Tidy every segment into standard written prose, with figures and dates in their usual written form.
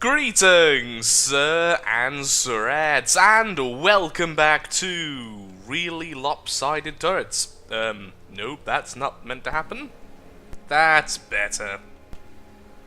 Greetings, sir and sirettes, and welcome back to Really Lopsided Turrets. Nope, that's not meant to happen. That's better.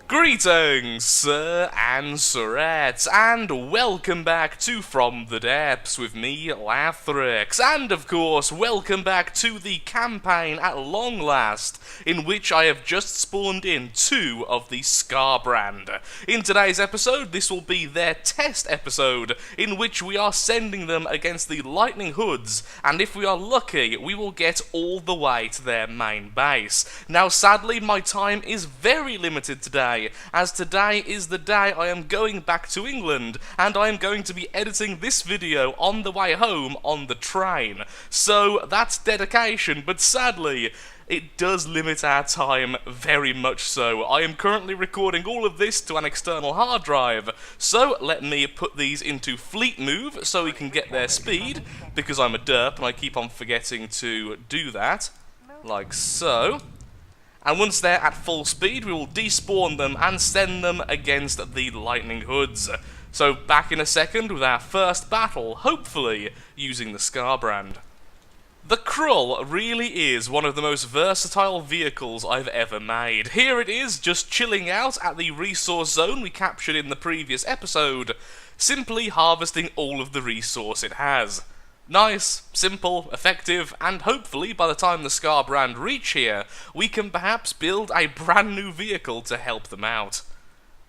Greetings, sir and sirettes, and welcome back to From the Depths with me, Lathrix, and of course, welcome back to the campaign at long last, in which I have just spawned in 2 of the Skarbrand. In today's episode, this will be their test episode, in which we are sending them against the Lightning Hoods, and if we are lucky, we will get all the way to their main base. Now, sadly, my time is very limited today, as today is the day I am going back to England, and I am going to be editing this video on the way home on the train. So, that's dedication, but sadly, it does limit our time very much so. I am currently recording all of this to an external hard drive, so let me put these into fleet move so we can get their speed, because I'm a derp and I keep on forgetting to do that, like so. And once they're at full speed, we will despawn them and send them against the Lightning Hoods. So back in a second with our first battle, hopefully using the Skarbrand. The Krull really is one of the most versatile vehicles I've ever made. Here it is, just chilling out at the resource zone we captured in the previous episode, simply harvesting all of the resource it has. Nice, simple, effective, and hopefully by the time the Skarbrand reach here, we can perhaps build a brand new vehicle to help them out.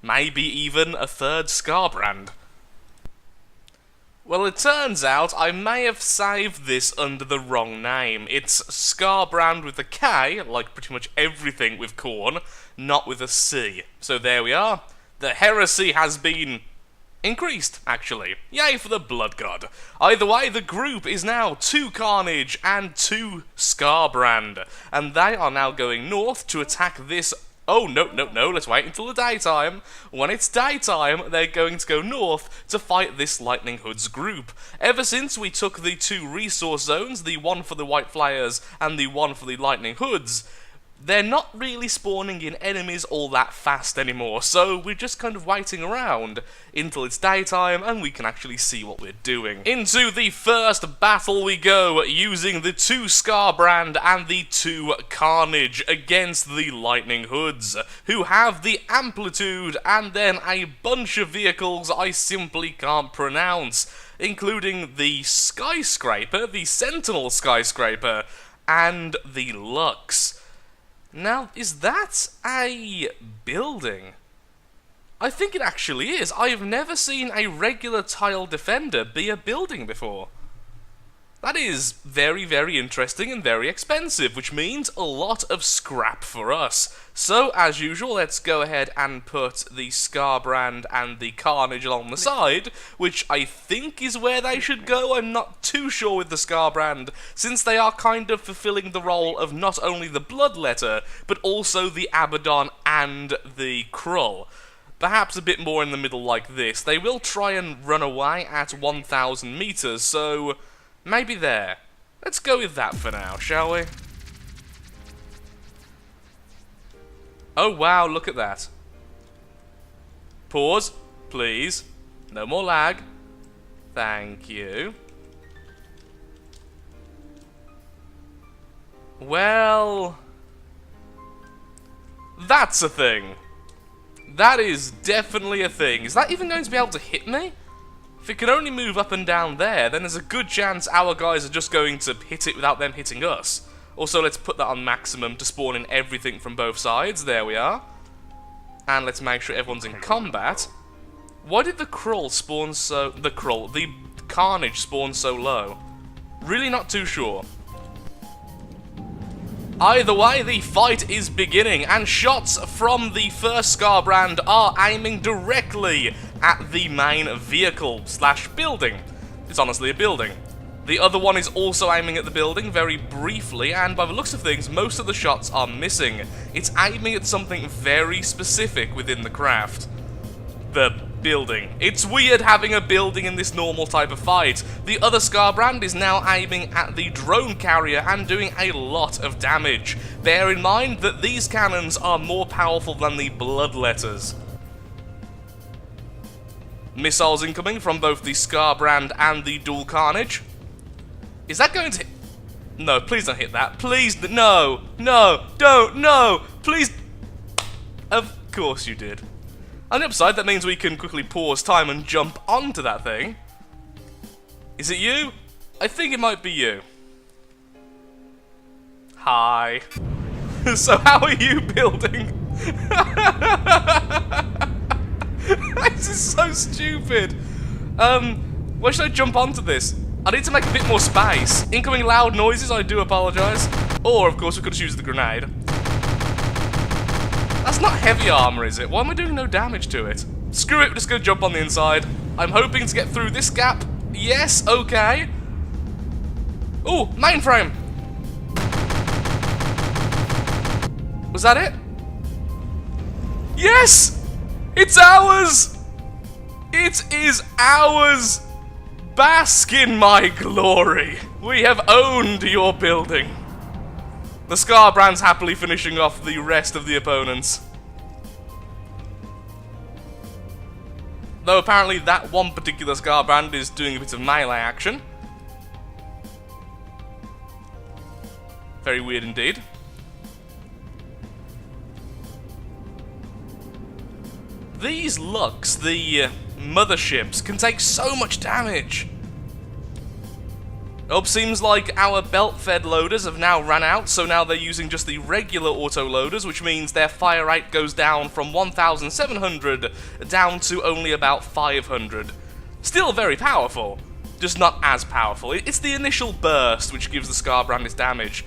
Maybe even a third Skarbrand. Well, it turns out I may have saved this under the wrong name. It's Skarbrand with a K, like pretty much everything with Khorne, not with a C. So there we are. The heresy has been increased, actually. Yay for the Blood God. Either way, the group is now 2 Carnage and 2 Skarbrand, and they are now going north to attack this. Oh, no, let's wait until the daytime. When it's daytime, they're going to go north to fight this Lightning Hoods group. Ever since we took the 2 resource zones, the one for the White Flayers and the one for the Lightning Hoods, they're not really spawning in enemies all that fast anymore, so we're just kind of waiting around until it's daytime and we can actually see what we're doing. Into the first battle we go, using the 2 Skarbrand and the 2 Carnage against the Lightning Hoods, who have the Amplitude and then a bunch of vehicles I simply can't pronounce, including the Skyscraper, the Sentinel Skyscraper, and the Lux. Now, is that a building? I think it actually is. I've never seen a regular tile defender be a building before. That is very, very interesting and very expensive, which means a lot of scrap for us. So, as usual, let's go ahead and put the Skarbrand and the Carnage along the side, which I think is where they should go. I'm not too sure with the Skarbrand, since they are kind of fulfilling the role of not only the Bloodletter, but also the Abaddon and the Krull. Perhaps a bit more in the middle like this. They will try and run away at 1,000 meters, so maybe there. Let's go with that for now, shall we? Oh wow, look at that. Pause, please. No more lag. Thank you. Well, that's a thing. That is definitely a thing. Is that even going to be able to hit me? If it can only move up and down there, then there's a good chance our guys are just going to hit it without them hitting us. Also, let's put that on maximum to spawn in everything from both sides. There we are. And let's make sure everyone's in combat. Why did the Krull spawn so... The Carnage spawn so low? Really not too sure. Either way, the fight is beginning, and shots from the first Skarbrand are aiming directly at the main vehicle / building. It's honestly a building. The other one is also aiming at the building very briefly, and by the looks of things, most of the shots are missing. It's aiming at something very specific within the craft. The building. It's weird having a building in this normal type of fight. The other Skarbrand is now aiming at the drone carrier and doing a lot of damage. Bear in mind that these cannons are more powerful than the Bloodletters. Missiles incoming from both the Skarbrand and the Dual Carnage. Is that going to hit? No, please don't hit that. Please, no, no, don't, no, please. Of course you did. On the upside, that means we can quickly pause time and jump onto that thing. Is it you? I think it might be you. Hi. So how are you building? This is so stupid. Where should I jump onto this? I need to make a bit more space. Incoming loud noises, I do apologise. Or, of course, we could just use the grenade. That's not heavy armour, is it? Why am I doing no damage to it? Screw it, we're just going to jump on the inside. I'm hoping to get through this gap. Yes, okay. Ooh, mainframe. Was that it? Yes! It's ours! It is ours! Bask in my glory. We have owned your building. The Skarbrand's happily finishing off the rest of the opponents. Though apparently that one particular Skarbrand is doing a bit of melee action. Very weird indeed. These Lux, the motherships, can take so much damage. Oh, seems like our belt-fed loaders have now run out, so now they're using just the regular auto-loaders, which means their fire rate goes down from 1,700 down to only about 500. Still very powerful, just not as powerful. It's the initial burst which gives the Skarbrand its damage.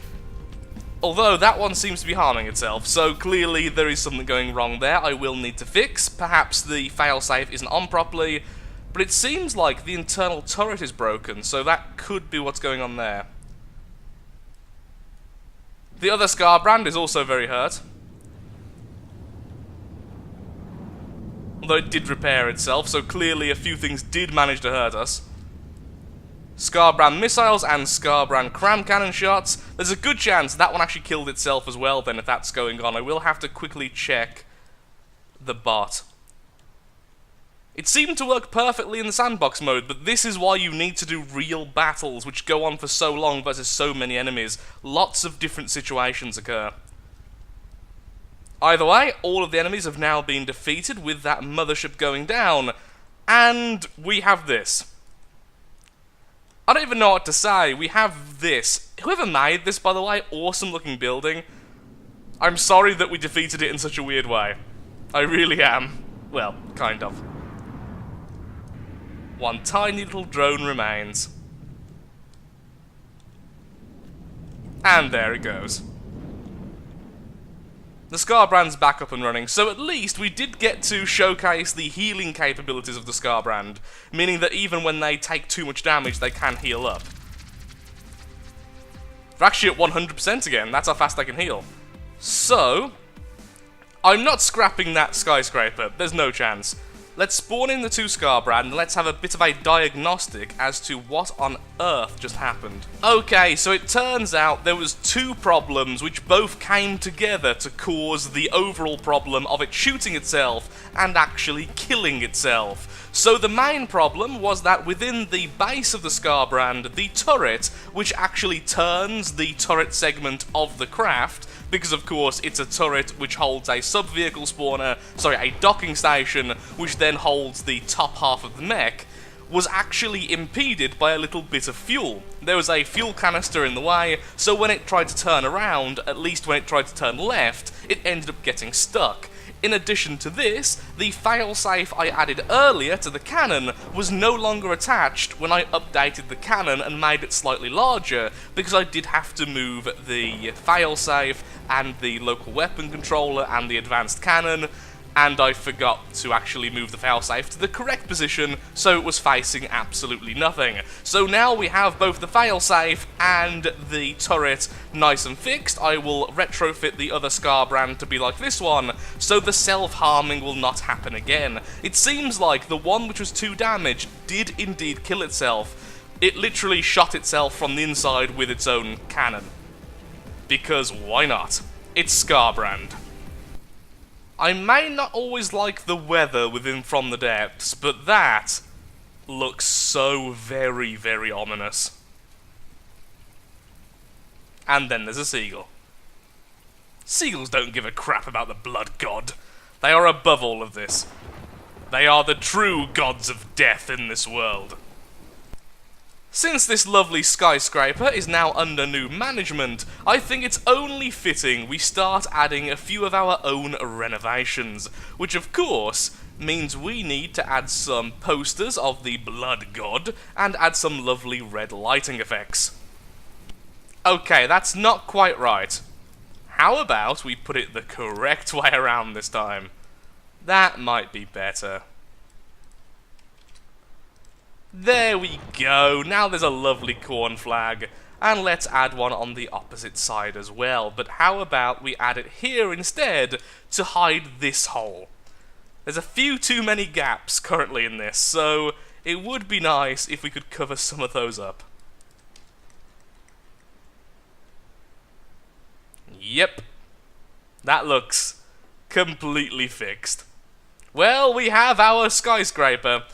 Although that one seems to be harming itself, so clearly there is something going wrong there I will need to fix. Perhaps the failsafe isn't on properly, but it seems like the internal turret is broken, so that could be what's going on there. The other Skarbrand is also very hurt. Although it did repair itself, so clearly a few things did manage to hurt us. Skarbrand missiles and Skarbrand cram cannon shots. There's a good chance that one actually killed itself as well then if that's going on. I will have to quickly check the bot. It seemed to work perfectly in the sandbox mode, but this is why you need to do real battles which go on for so long versus so many enemies. Lots of different situations occur. Either way, all of the enemies have now been defeated with that mothership going down, and we have this. I don't even know what to say. We have this. Whoever made this, by the way, awesome looking building. I'm sorry that we defeated it in such a weird way. I really am. Well, kind of. One tiny little drone remains. And there it goes. The Skarbrand's back up and running, so at least we did get to showcase the healing capabilities of the Skarbrand, meaning that even when they take too much damage, they can heal up. They're actually at 100% again, that's how fast they can heal. So, I'm not scrapping that skyscraper, there's no chance. Let's spawn in the two Skarbrand and let's have a bit of a diagnostic as to what on earth just happened. Okay, so it turns out there was two problems which both came together to cause the overall problem of it shooting itself and actually killing itself. So the main problem was that within the base of the Skarbrand, the turret, which actually turns the turret segment of the craft, because of course it's a turret which holds a sub-vehicle spawner, sorry, a docking station, which then holds the top half of the mech, was actually impeded by a little bit of fuel. There was a fuel canister in the way, so when it tried to turn around, at least when it tried to turn left, it ended up getting stuck. In addition to this, the failsafe I added earlier to the cannon was no longer attached when I updated the cannon and made it slightly larger, because I did have to move the failsafe and the local weapon controller and the advanced cannon, and I forgot to actually move the failsafe to the correct position, so it was facing absolutely nothing. So now we have both the failsafe and the turret nice and fixed. I will retrofit the other Skarbrand to be like this one, so the self-harming will not happen again. It seems like the one which was 2 damage did indeed kill itself. It literally shot itself from the inside with its own cannon. Because why not? It's Skarbrand. I may not always like the weather within From the Depths, but that looks so very, very ominous. And then there's a seagull. Seagulls don't give a crap about the blood god. They are above all of this. They are the true gods of death in this world. Since this lovely skyscraper is now under new management, I think it's only fitting we start adding a few of our own renovations, which of course means we need to add some posters of the blood god and add some lovely red lighting effects. Okay, that's not quite right. How about we put it the correct way around this time? That might be better. There we go, now there's a lovely corn flag, and let's add one on the opposite side as well, but how about we add it here instead to hide this hole? There's a few too many gaps currently in this, so it would be nice if we could cover some of those up. Yep, that looks completely fixed. Well, we have our skyscraper.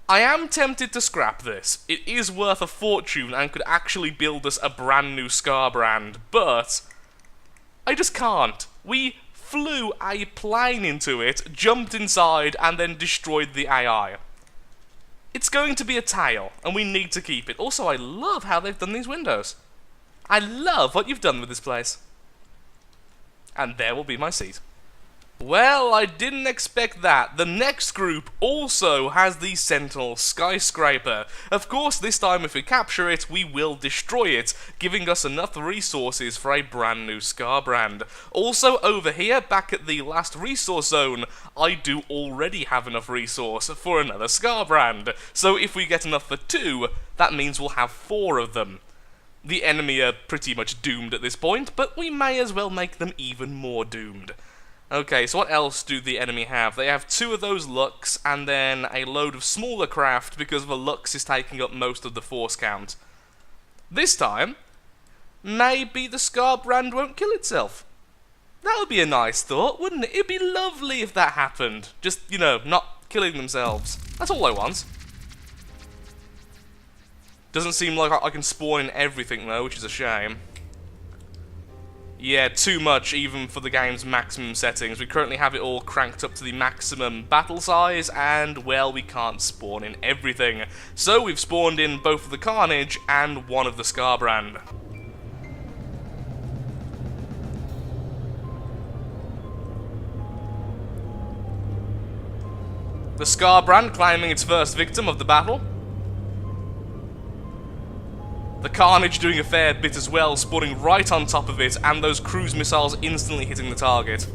I am tempted to scrap this. It is worth a fortune and could actually build us a brand new Skarbrand, but I just can't. We flew a plane into it, jumped inside, and then destroyed the AI. It's going to be a tail, and we need to keep it. Also, I love how they've done these windows. I love what you've done with this place. And there will be my seat. Well, I didn't expect that. The next group also has the Sentinel Skyscraper. Of course, this time if we capture it, we will destroy it, giving us enough resources for a brand new Skarbrand. Also, over here, back at the last resource zone, I do already have enough resource for another Skarbrand. So if we get enough for 2, that means we'll have 4 of them. The enemy are pretty much doomed at this point, but we may as well make them even more doomed. Okay, so what else do the enemy have? They have 2 of those Lux, and then a load of smaller craft, because the Lux is taking up most of the force count. This time, maybe the Skarbrand won't kill itself. That would be a nice thought, wouldn't it? It'd be lovely if that happened. Just, you know, not killing themselves. That's all I want. Doesn't seem like I can spawn in everything though, which is a shame. Yeah, too much even for the game's maximum settings. We currently have it all cranked up to the maximum battle size, and, well, we can't spawn in everything. So we've spawned in both of the Carnage and one of the Skarbrand. The Skarbrand claiming its first victim of the battle. The Carnage doing a fair bit as well, spawning right on top of it, and those cruise missiles instantly hitting the target.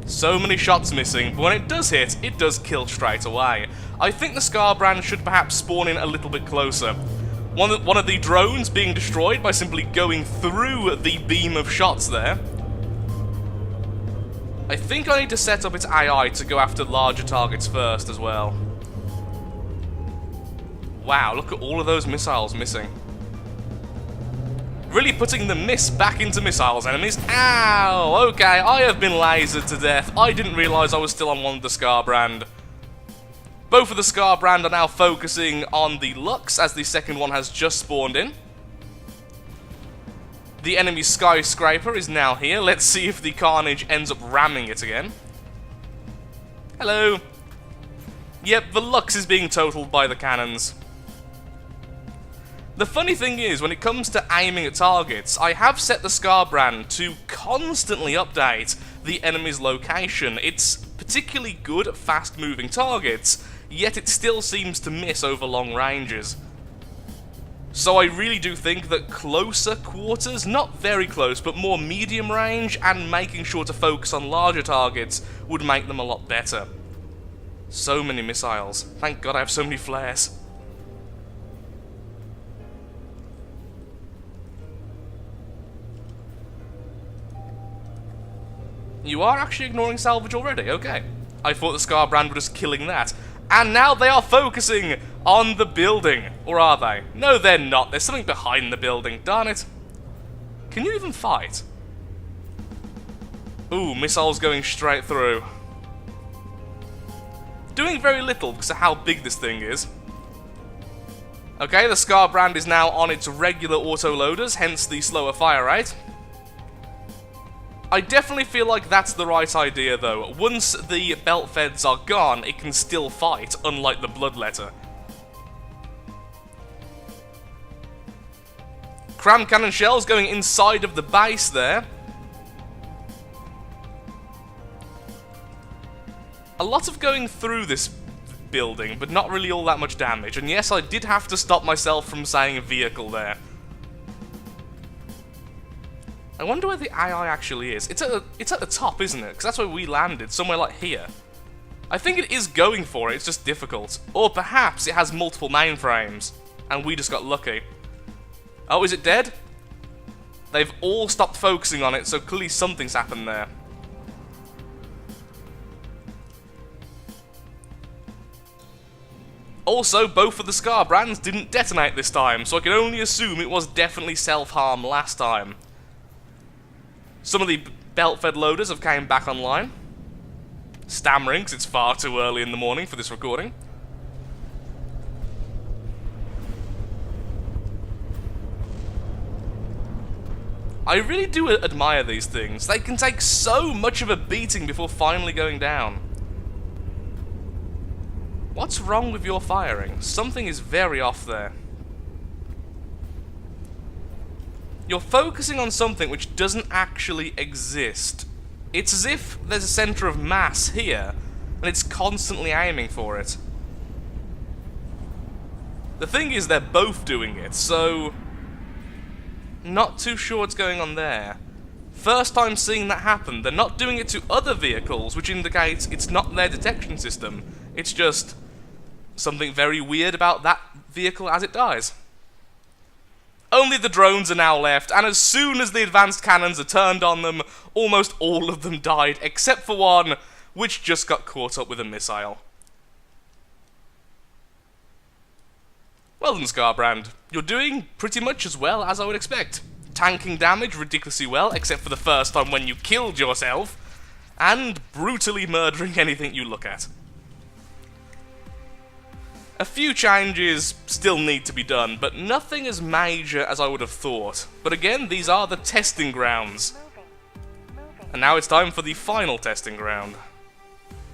So many shots missing, but when it does hit, it does kill straight away. I think the Skarbrand should perhaps spawn in a little bit closer. One of the drones being destroyed by simply going through the beam of shots there. I think I need to set up its AI to go after larger targets first as well. Wow, look at all of those missiles missing. Really putting the miss back into missiles, enemies. Ow! Okay, I have been lasered to death. I didn't realise I was still on one of the Skarbrand. Both of the Skarbrand are now focusing on the Lux, as the second one has just spawned in. The enemy skyscraper is now here. Let's see if the Carnage ends up ramming it again. Hello. Yep, the Lux is being totaled by the cannons. The funny thing is, when it comes to aiming at targets, I have set the Skarbrand to constantly update the enemy's location. It's particularly good at fast-moving targets, yet it still seems to miss over long ranges. So I really do think that closer quarters, not very close, but more medium range, and making sure to focus on larger targets would make them a lot better. So many missiles. Thank God I have so many flares. You are actually ignoring salvage already, okay. I thought the Skarbrand were just killing that. And now they are focusing on the building. Or are they? No, they're not. There's something behind the building. Darn it. Can you even fight? Ooh, missiles going straight through. Doing very little because of how big this thing is. Okay, the Scar brand is now on its regular auto-loaders, hence the slower fire rate. I definitely feel like that's the right idea, though. Once the belt feds are gone, it can still fight, unlike the Bloodletter. Cram cannon shells going inside of the base there. A lot of going through this building, but not really all that much damage. And yes, I did have to stop myself from saying vehicle there. I wonder where the AI actually is. It's at the top, isn't it? Because that's where we landed, somewhere like here. I think it is going for it, it's just difficult. Or perhaps it has multiple mainframes, and we just got lucky. Oh, is it dead? They've all stopped focusing on it, so clearly something's happened there. Also, both of the Scar brands didn't detonate this time, so I can only assume it was definitely self-harm last time. Some of the belt-fed loaders have came back online. Stammering, because it's far too early in the morning for this recording. I really do admire these things. They can take so much of a beating before finally going down. What's wrong with your firing? Something is very off there. You're focusing on something which doesn't actually exist. It's as if there's a center of mass here, and it's constantly aiming for it. The thing is, they're both doing it, so... not too sure what's going on there. First time seeing that happen. They're not doing it to other vehicles, which indicates it's not their detection system. It's just something very weird about that vehicle as it dies. Only the drones are now left, and as soon as the advanced cannons are turned on them, almost all of them died, except for one, which just got caught up with a missile. Well then, Scarbrand, you're doing pretty much as well as I would expect. Tanking damage ridiculously well, except for the first time when you killed yourself, and brutally murdering anything you look at. A few changes still need to be done, but nothing as major as I would have thought. But again, these are the testing grounds. And now it's time for the final testing ground.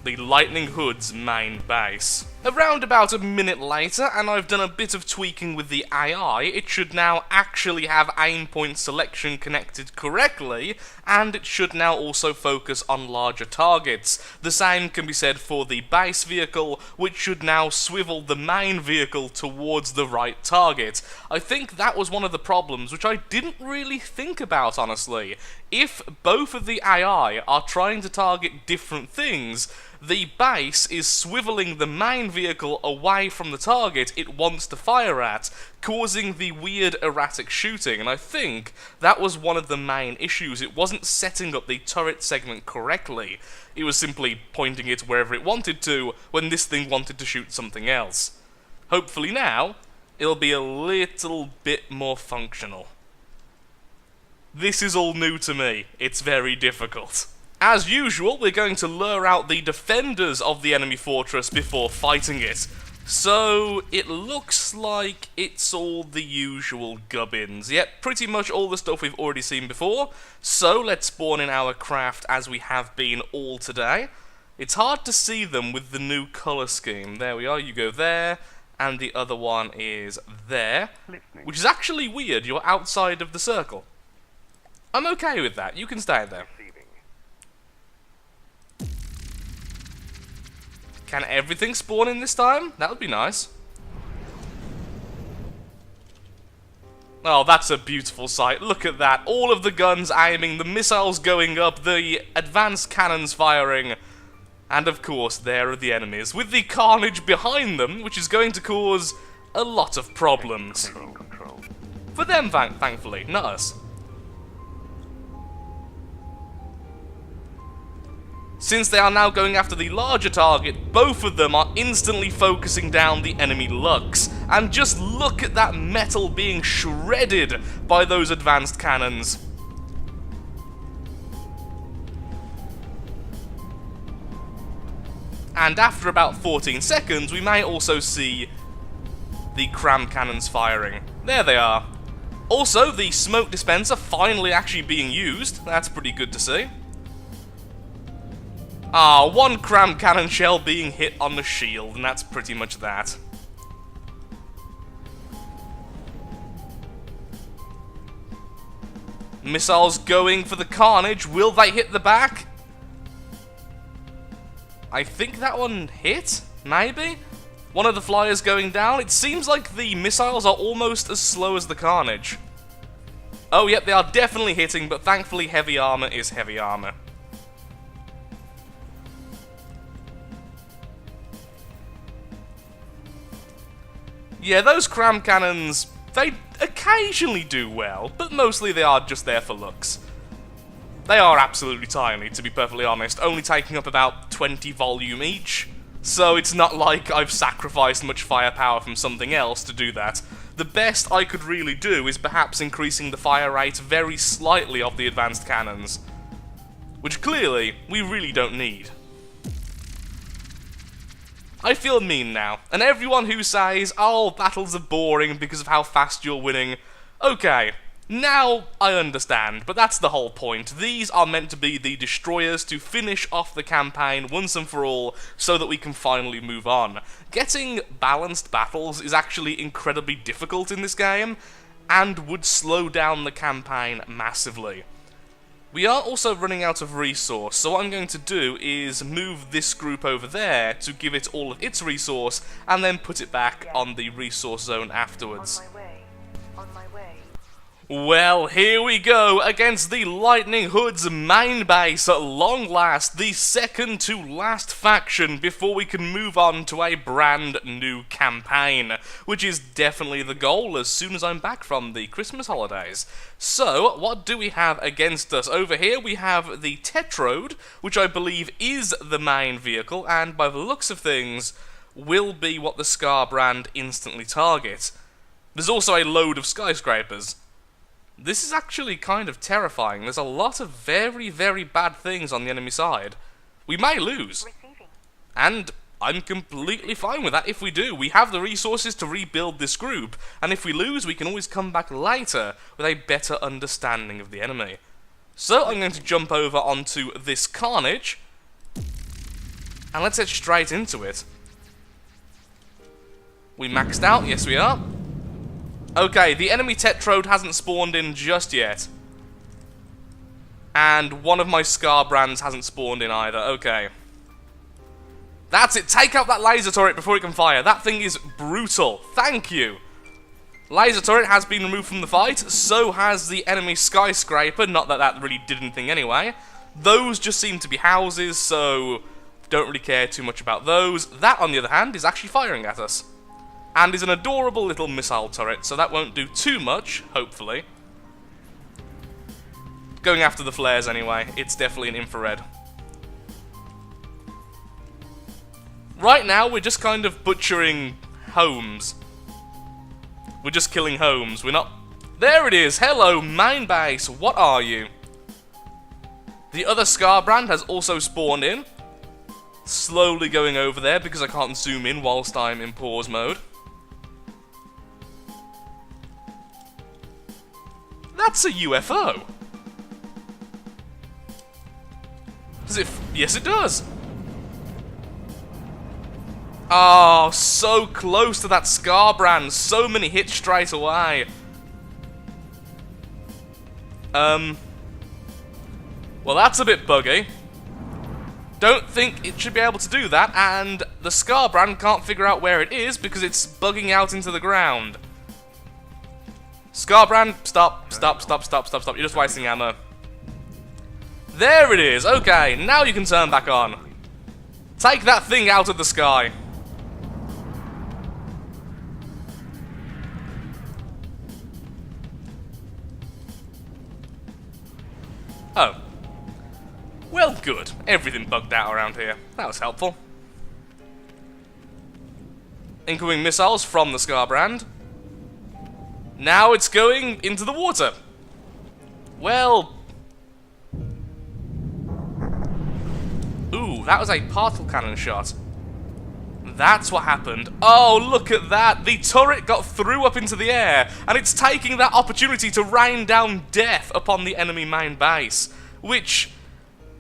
The Lightning Hood's main base. Around about a minute later, and I've done a bit of tweaking with the AI, it should now actually have aim point selection connected correctly, and it should now also focus on larger targets. The same can be said for the base vehicle, which should now swivel the main vehicle towards the right target. I think that was one of the problems, which I didn't really think about, honestly. If both of the AI are trying to target different things, the base is swiveling the main vehicle away from the target it wants to fire at, causing the weird erratic shooting, and I think that was one of the main issues. It wasn't setting up the turret segment correctly. It was simply pointing it wherever it wanted to when this thing wanted to shoot something else. Hopefully now, it'll be a little bit more functional. This is all new to me. It's very difficult. As usual, we're going to lure out the defenders of the enemy fortress before fighting it. So, it looks like it's all the usual gubbins. Yep, pretty much all the stuff we've already seen before. So, let's spawn in our craft as we have been all today. It's hard to see them with the new colour scheme. There we are, you go there, and the other one is there. Which is actually weird, you're outside of the circle. I'm okay with that, you can stay there. Can everything spawn in this time? That would be nice. Oh, that's a beautiful sight. Look at that. All of the guns aiming, the missiles going up, the advanced cannons firing. And of course, there are the enemies, with the carnage behind them, which is going to cause a lot of problems. For them, thankfully, not us. Since they are now going after the larger target, both of them are instantly focusing down the enemy Lux. And just look at that metal being shredded by those advanced cannons. And after about 14 seconds, we may also see the cram cannons firing. There they are. Also, the smoke dispenser finally actually being used. That's pretty good to see. Ah, one cram cannon shell being hit on the shield, and that's pretty much that. Missiles going for the carnage. Will they hit the back? I think that one hit? Maybe? One of the flyers going down. It seems like the missiles are almost as slow as the carnage. Oh, yep, they are definitely hitting, but thankfully heavy armor is heavy armor. Yeah, those cram cannons, they occasionally do well, but mostly they are just there for looks. They are absolutely tiny, to be perfectly honest, only taking up about 20 volume each. So it's not like I've sacrificed much firepower from something else to do that. The best I could really do is perhaps increasing the fire rate very slightly of the advanced cannons. Which clearly, we really don't need. I feel mean now, and everyone who says, oh, battles are boring because of how fast you're winning, okay, now I understand, but that's the whole point. These are meant to be the destroyers to finish off the campaign once and for all, so that we can finally move on. Getting balanced battles is actually incredibly difficult in this game, and would slow down the campaign massively. We are also running out of resource, so what I'm going to do is move this group over there to give it all of its resource, and then put it back on the resource zone afterwards. On my way. Well, here we go, against the Lightning Hood's main base at long last, the second to last faction before we can move on to a brand new campaign, which is definitely the goal as soon as I'm back from the Christmas holidays. So, what do we have against us? Over here we have the Tetrode, which I believe is the main vehicle, and by the looks of things, will be what the Scar brand instantly target. There's also a load of skyscrapers. This is actually kind of terrifying. There's a lot of very, very bad things on the enemy side. We may lose. Receiving. And I'm completely fine with that if we do. We have the resources to rebuild this group, and if we lose, we can always come back later with a better understanding of the enemy. So I'm going to jump over onto this Carnage, and let's head straight into it. We maxed out, yes we are. Okay, the enemy Tetrode hasn't spawned in just yet. And one of my Scar brands hasn't spawned in either, okay. That's it, take out that laser turret before it can fire. That thing is brutal, thank you. Laser turret has been removed from the fight, so has the enemy skyscraper, not that that really did anything anyway. Those just seem to be houses, so don't really care too much about those. That, on the other hand, is actually firing at us. And is an adorable little missile turret, so that won't do too much, hopefully. Going after the flares anyway, it's definitely an infrared. Right now, we're just kind of butchering homes. We're just killing homes, we're not... There it is! Hello, main base, what are you? The other Scar brand has also spawned in. Slowly going over there because I can't zoom in whilst I'm in pause mode. That's a UFO. Does it? Yes, it does. Oh, so close to that Scar brand. So many hits straight away. Well, that's a bit buggy. Don't think it should be able to do that, and the Scar brand can't figure out where it is because it's bugging out into the ground. Scar brand, stop. You're just wasting ammo. There it is. Okay, now you can turn back on. Take that thing out of the sky. Oh. Well, good. Everything bugged out around here. That was helpful. Incoming missiles from the Skarbrand. Now it's going into the water. Well... Ooh, that was a particle cannon shot. That's what happened. Oh, look at that. The turret got through up into the air, and it's taking that opportunity to rain down death upon the enemy main base, which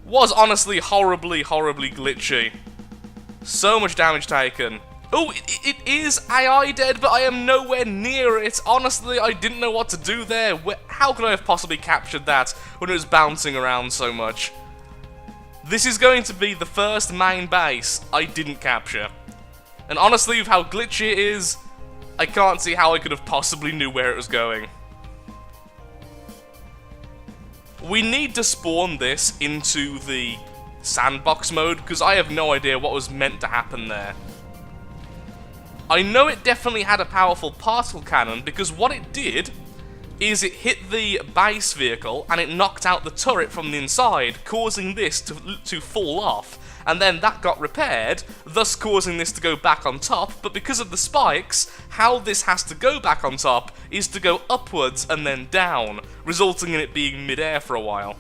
was honestly horribly, horribly glitchy. So much damage taken. Oh, it is AI dead, but I am nowhere near it. Honestly, I didn't know what to do there. How could I have possibly captured that when it was bouncing around so much? This is going to be the first main base I didn't capture. And honestly, with how glitchy it is, I can't see how I could have possibly knew where it was going. We need to spawn this into the sandbox mode, because I have no idea what was meant to happen there. I know it definitely had a powerful particle cannon, because what it did is it hit the base vehicle and it knocked out the turret from the inside, causing this to fall off. And then that got repaired, thus causing this to go back on top, but because of the spikes, how this has to go back on top is to go upwards and then down, resulting in it being mid-air for a while.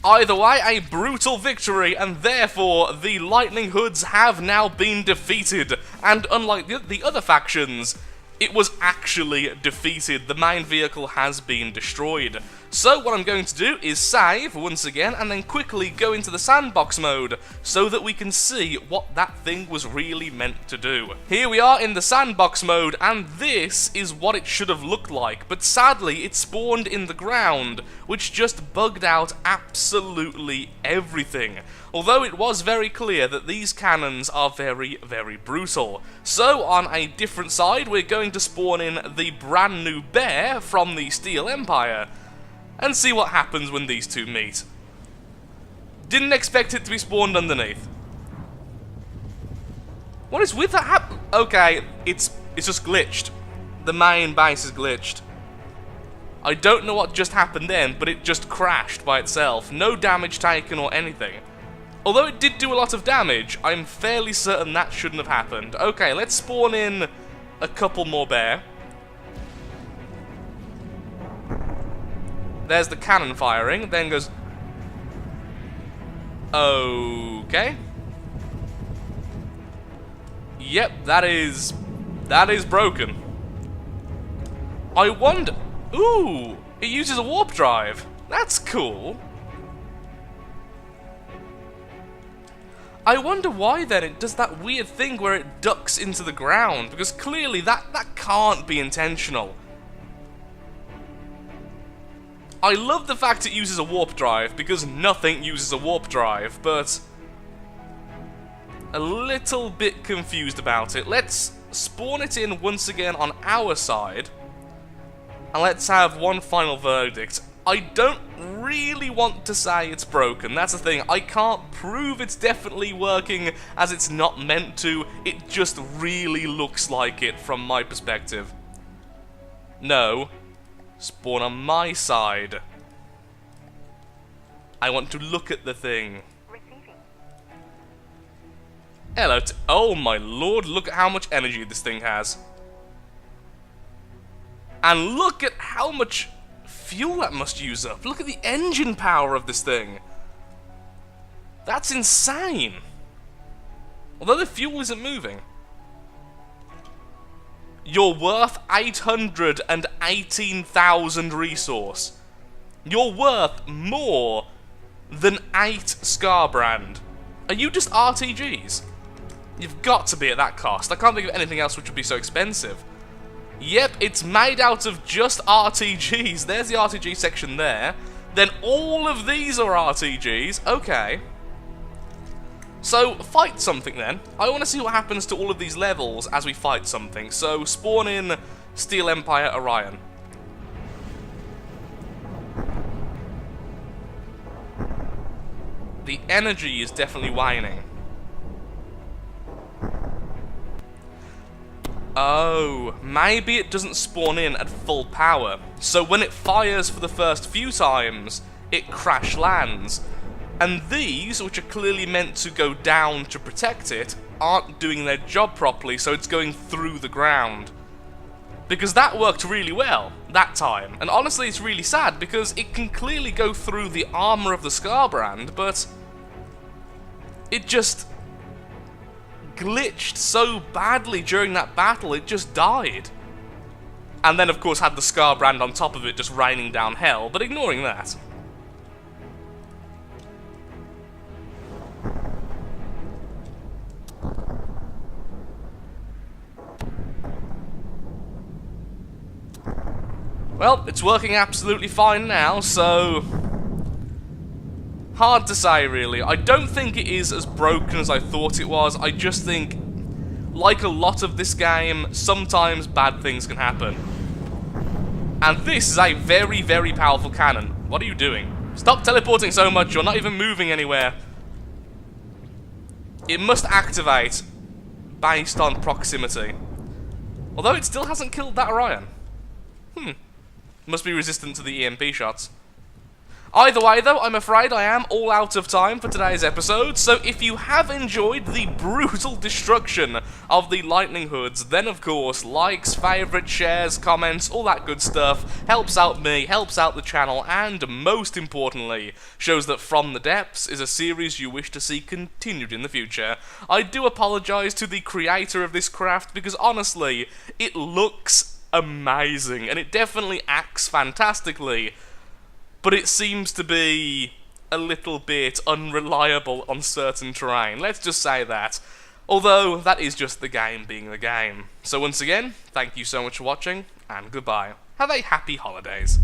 Either way, a brutal victory, and therefore the Lightning Hoods have now been defeated, and unlike the other factions, it was actually defeated. The main vehicle has been destroyed. So what I'm going to do is save once again and then quickly go into the sandbox mode so that we can see what that thing was really meant to do. Here we are in the sandbox mode, and this is what it should have looked like, but sadly it spawned in the ground, which just bugged out absolutely everything. Although it was very clear that these cannons are very, very brutal. So on a different side, we're going to spawn in the brand new bear from the Steel Empire and see what happens when these two meet. Didn't expect it to be spawned underneath. What is with that Okay, it's just glitched. The main base is glitched. I don't know what just happened then, but it just crashed by itself. No damage taken or anything. Although it did do a lot of damage, I'm fairly certain that shouldn't have happened. Okay, let's spawn in a couple more bear. There's the cannon firing, then goes... Okay. Yep, that is broken. I wonder... Ooh, it uses a warp drive. That's cool. I wonder why then it does that weird thing where it ducks into the ground, because clearly that can't be intentional. I love the fact it uses a warp drive, because nothing uses a warp drive, but a little bit confused about it. Let's spawn it in once again on our side, and let's have one final verdict. I don't really want to say it's broken, that's the thing. I can't prove it's definitely working, as it's not meant to. It just really looks like it from my perspective. No. Spawn on my side. I want to look at the thing. Receiving. Hello. Oh my lord, look at how much energy this thing has. And look at how much fuel that must use up. Look at the engine power of this thing. That's insane. Although the fuel isn't moving. You're worth 818,000 resource. You're worth more than 8 Skarbrand. Are you just RTGs? You've got to be at that cost. I can't think of anything else which would be so expensive. Yep, it's made out of just RTGs. There's the RTG section there. Then all of these are RTGs. Okay. So, fight something then. I want to see what happens to all of these levels as we fight something. So, spawn in Steel Empire Orion. The energy is definitely waning. Oh, maybe it doesn't spawn in at full power. So when it fires for the first few times, it crash lands. And these, which are clearly meant to go down to protect it, aren't doing their job properly, so it's going through the ground. Because that worked really well, that time. And honestly, it's really sad, because it can clearly go through the armor of the Skarbrand, but it just glitched so badly during that battle, it just died. And then, of course, had the Skarbrand on top of it just raining down hell, but ignoring that. Well, it's working absolutely fine now, so hard to say, really. I don't think it is as broken as I thought it was. I just think, like a lot of this game, sometimes bad things can happen. And this is a very, very powerful cannon. What are you doing? Stop teleporting so much, you're not even moving anywhere. It must activate based on proximity. Although it still hasn't killed that Orion. Must be resistant to the EMP shots. Either way, though, I'm afraid I am all out of time for today's episode, so if you have enjoyed the brutal destruction of the Lightning Hoods, then of course, likes, favourites, shares, comments, all that good stuff helps out me, helps out the channel, and most importantly, shows that From the Depths is a series you wish to see continued in the future. I do apologise to the creator of this craft, because honestly, it looks amazing, and it definitely acts fantastically, but it seems to be a little bit unreliable on certain terrain. Let's just say that. Although, that is just the game being the game. So once again, thank you so much for watching, and goodbye. Have a happy holidays.